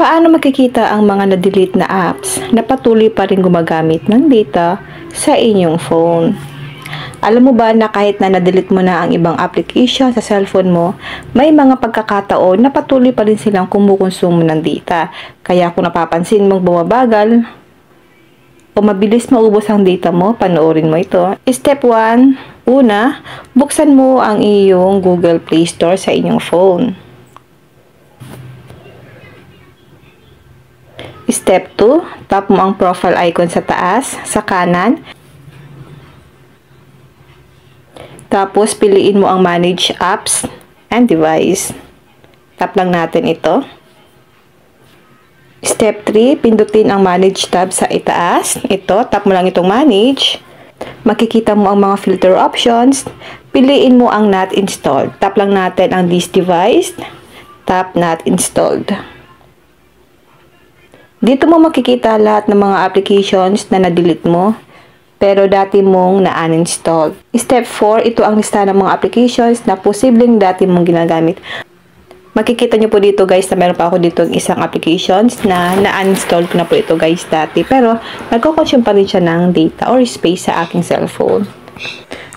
Paano makikita ang mga na-delete na apps na patuloy pa rin gumagamit ng data sa inyong phone? Alam mo ba na kahit na na-delete mo na ang ibang application sa cellphone mo, may mga pagkakataon na patuloy pa rin silang kumukonsumo ng data. Kaya kung napapansin mong bumabagal o mabilis maubos ang data mo, panoorin mo ito. Step 1, una, buksan mo ang iyong Google Play Store sa inyong phone. Step 2, tap mo ang profile icon sa taas, sa kanan. Tapos, piliin mo ang Manage Apps and Device. Tap lang natin ito. Step 3, pindutin ang Manage tab sa itaas. Ito, tap mo lang itong Manage. Makikita mo ang mga filter options. Piliin mo ang Not Installed. Tap lang natin ang This Device. Tap Not Installed. Dito mo makikita lahat ng mga applications na na-delete mo, pero dati mong na-uninstall. Step 4, ito ang lista ng mga applications na posibleng dati mong ginagamit. Makikita nyo po dito guys na meron pa ako dito isang applications na na-uninstall ko na po ito guys dati, pero nagko-consume pa rin siya ng data or space sa aking cellphone.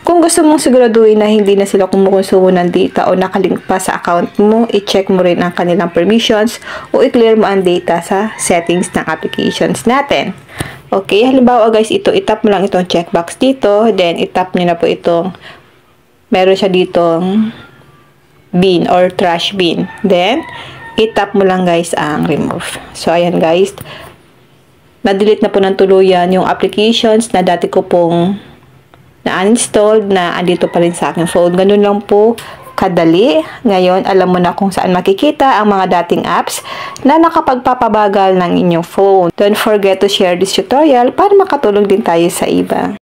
Kung gusto mong siguraduhin na hindi na sila kumukonsumo ng data o nakalink pa sa account mo, i-check mo rin ang kanilang permissions o i-clear mo ang data sa settings ng applications natin. Okay, halimbawa guys, itap mo lang itong checkbox dito, then itap nyo na po itong, meron siya ditong bin or trash bin. Then, itap mo lang guys ang remove. So, ayan guys, na-delete na po ng tuluyan yung applications na dati ko pong na-uninstalled na andito pa rin sa aking phone. Ganun lang po kadali. Ngayon, alam mo na kung saan makikita ang mga dating apps na nakapagpapabagal ng inyong phone. Don't forget to share this tutorial para makatulong din tayo sa iba.